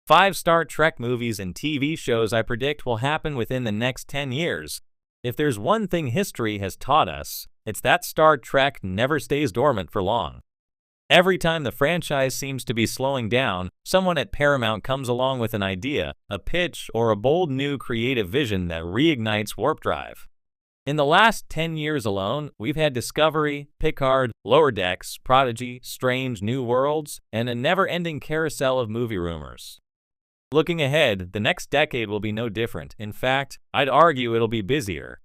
5 Star Trek movies and TV shows I predict will happen within the next 10 years. If there's one thing history has taught us, it's that Star Trek never stays dormant for long. Every time the franchise seems to be slowing down, someone at Paramount comes along with an idea, a pitch, or a bold new creative vision that reignites warp drive. In the last 10 years alone, we've had Discovery, Picard, Lower Decks, Prodigy, Strange New Worlds, and a never-ending carousel of movie rumors. Looking ahead, the next decade will be no different. In fact, I'd argue it'll be busier.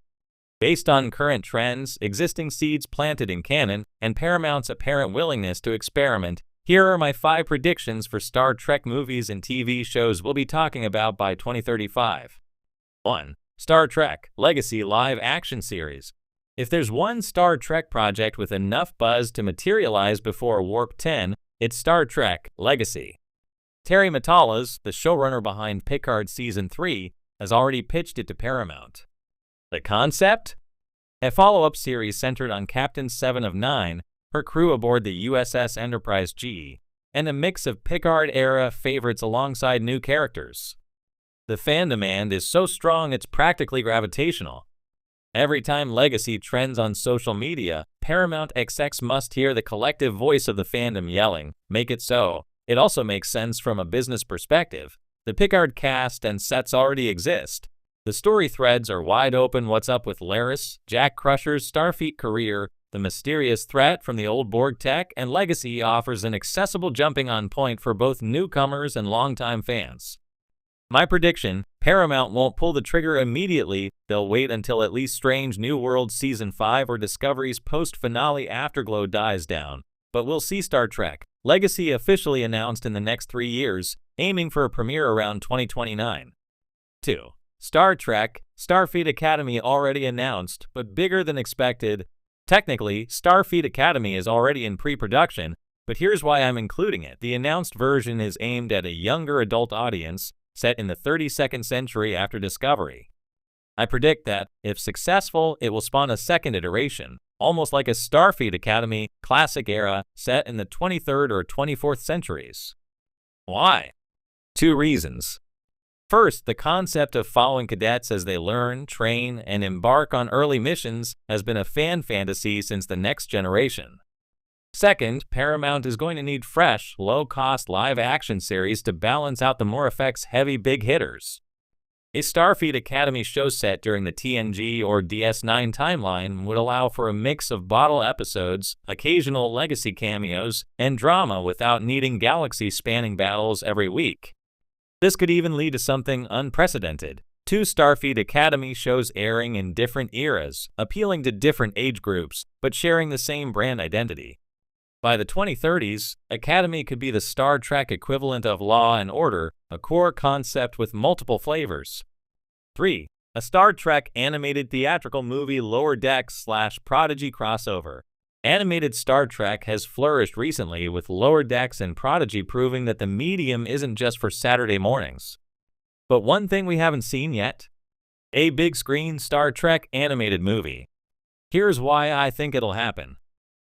Based on current trends, existing seeds planted in canon, and Paramount's apparent willingness to experiment, here are my 5 predictions for Star Trek movies and TV shows we'll be talking about by 2035. 1. Star Trek Legacy Live Action Series. If there's one Star Trek project with enough buzz to materialize before Warp 10, it's Star Trek Legacy. Terry Matalas, the showrunner behind Picard Season 3, has already pitched it to Paramount. The concept? A follow-up series centered on Captain 7 of 9, her crew aboard the USS Enterprise G, and a mix of Picard-era favorites alongside new characters. The fan demand is so strong it's practically gravitational. Every time Legacy trends on social media, Paramount execs must hear the collective voice of the fandom yelling, "Make it so." It also makes sense from a business perspective. The Picard cast and sets already exist. The story threads are wide open. What's up with Laris, Jack Crusher's Starfleet career, the mysterious threat from the old Borg tech, and Legacy offers an accessible jumping-on point for both newcomers and longtime fans. My prediction, Paramount won't pull the trigger immediately. They'll wait until at least Strange New Worlds Season 5 or Discovery's post-finale afterglow dies down. But we'll see Star Trek Legacy officially announced in the next 3 years, aiming for a premiere around 2029. 2. Star Trek Starfleet Academy already announced, but bigger than expected. Technically, Starfleet Academy is already in pre-production, but here's why I'm including it. The announced version is aimed at a younger adult audience, set in the 32nd century after Discovery. I predict that, if successful, it will spawn a second iteration, almost like a Starfleet Academy classic era set in the 23rd or 24th centuries. Why? 2 reasons. First, the concept of following cadets as they learn, train, and embark on early missions has been a fan fantasy since the Next Generation. Second, Paramount is going to need fresh, low-cost live-action series to balance out the more effects-heavy big hitters. A Starfleet Academy show set during the TNG or DS9 timeline would allow for a mix of bottle episodes, occasional Legacy cameos, and drama without needing galaxy-spanning battles every week. This could even lead to something unprecedented. 2 Starfleet Academy shows airing in different eras, appealing to different age groups, but sharing the same brand identity. By the 2030s, Academy could be the Star Trek equivalent of Law and Order, a core concept with multiple flavors. 3. A Star Trek animated theatrical movie Lower Decks / Prodigy crossover. Animated Star Trek has flourished recently, with Lower Decks and Prodigy proving that the medium isn't just for Saturday mornings. But one thing we haven't seen yet? A big screen Star Trek animated movie. Here's why I think it'll happen.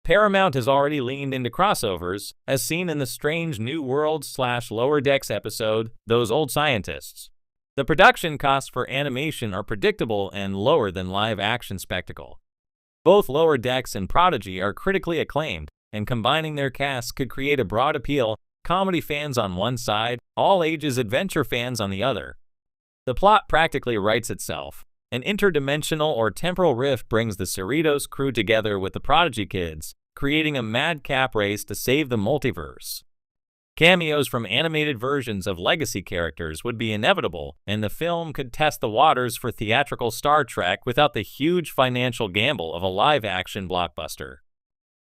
Paramount has already leaned into crossovers, as seen in the Strange New Worlds / Lower Decks episode, Those Old Scientists. The production costs for animation are predictable and lower than live-action spectacle. Both Lower Decks and Prodigy are critically acclaimed, and combining their casts could create a broad appeal, comedy fans on one side, all-ages adventure fans on the other. The plot practically writes itself. An interdimensional or temporal rift brings the Cerritos crew together with the Prodigy kids, creating a madcap race to save the multiverse. Cameos from animated versions of Legacy characters would be inevitable, and the film could test the waters for theatrical Star Trek without the huge financial gamble of a live-action blockbuster.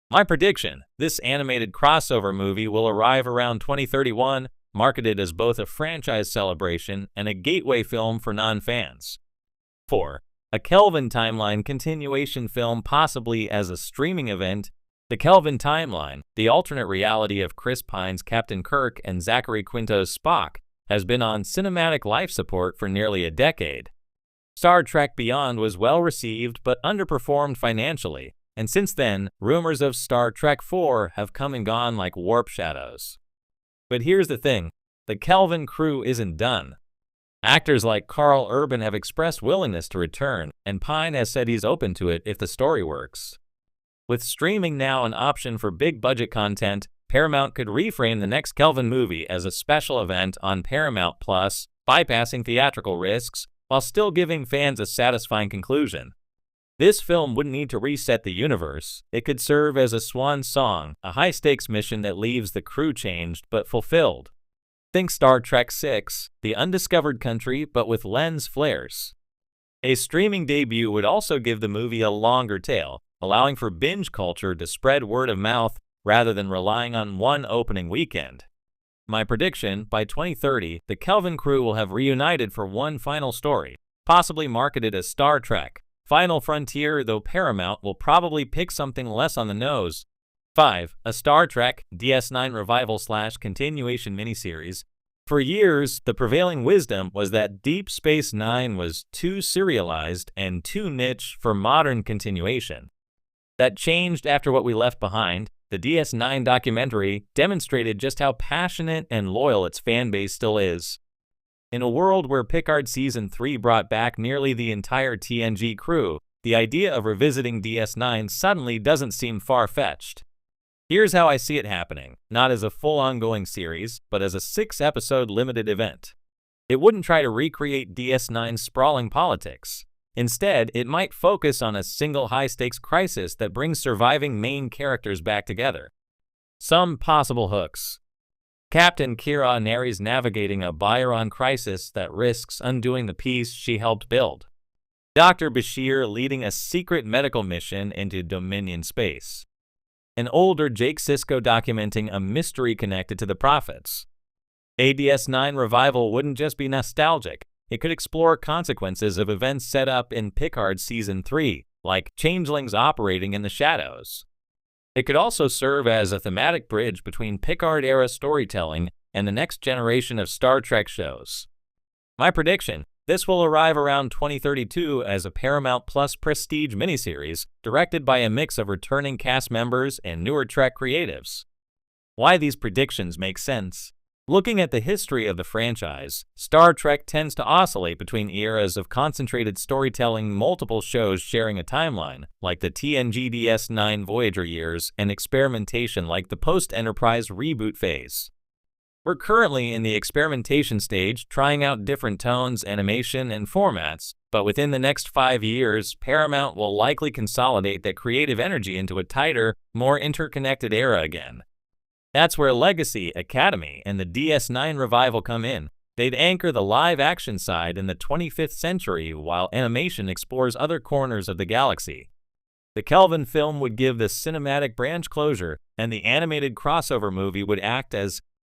My prediction, this animated crossover movie will arrive around 2031, marketed as both a franchise celebration and a gateway film for non-fans. 4. A Kelvin Timeline continuation film, possibly as a streaming event. The Kelvin Timeline, the alternate reality of Chris Pine's Captain Kirk and Zachary Quinto's Spock, has been on cinematic life support for nearly a decade. Star Trek Beyond was well received but underperformed financially, and since then, rumors of Star Trek 4 have come and gone like warp shadows. But here's the thing, the Kelvin crew isn't done. Actors like Carl Urban have expressed willingness to return, and Pine has said he's open to it if the story works. With streaming now an option for big-budget content, Paramount could reframe the next Kelvin movie as a special event on Paramount Plus, bypassing theatrical risks, while still giving fans a satisfying conclusion. This film wouldn't need to reset the universe. It could serve as a swan song, a high-stakes mission that leaves the crew changed but fulfilled. Think Star Trek VI, The Undiscovered Country but with lens flares. A streaming debut would also give the movie a longer tail, allowing for binge culture to spread word of mouth rather than relying on one opening weekend. My prediction, by 2030, the Kelvin crew will have reunited for one final story, possibly marketed as Star Trek Final Frontier, though Paramount will probably pick something less on the nose. 5. A Star Trek DS9 revival/continuation miniseries. For years, the prevailing wisdom was that Deep Space Nine was too serialized and too niche for modern continuation. That changed after What We Left Behind. The DS9 documentary demonstrated just how passionate and loyal its fanbase still is. In a world where Picard Season 3 brought back nearly the entire TNG crew, the idea of revisiting DS9 suddenly doesn't seem far-fetched. Here's how I see it happening, not as a full ongoing series, but as a 6-episode limited event. It wouldn't try to recreate DS9's sprawling politics. Instead, it might focus on a single high-stakes crisis that brings surviving main characters back together. Some possible hooks. Captain Kira Nerys navigating a Byron crisis that risks undoing the peace she helped build. Dr. Bashir leading a secret medical mission into Dominion space. An older Jake Sisko documenting a mystery connected to the Prophets. A DS9 revival wouldn't just be nostalgic. It could explore consequences of events set up in Picard Season 3, like changelings operating in the shadows. It could also serve as a thematic bridge between Picard-era storytelling and the next generation of Star Trek shows. My prediction, this will arrive around 2032 as a Paramount Plus prestige miniseries, directed by a mix of returning cast members and newer Trek creatives. Why these predictions make sense. Looking at the history of the franchise, Star Trek tends to oscillate between eras of concentrated storytelling, multiple shows sharing a timeline, like the TNG DS9 Voyager years, and experimentation like the post-Enterprise reboot phase. We're currently in the experimentation stage, trying out different tones, animation, and formats, but within the next 5 years, Paramount will likely consolidate that creative energy into a tighter, more interconnected era again. That's where Legacy, Academy, and the DS9 revival come in. They'd anchor the live-action side in the 25th century while animation explores other corners of the galaxy. The Kelvin film would give the cinematic branch closure, and the animated crossover movie would act as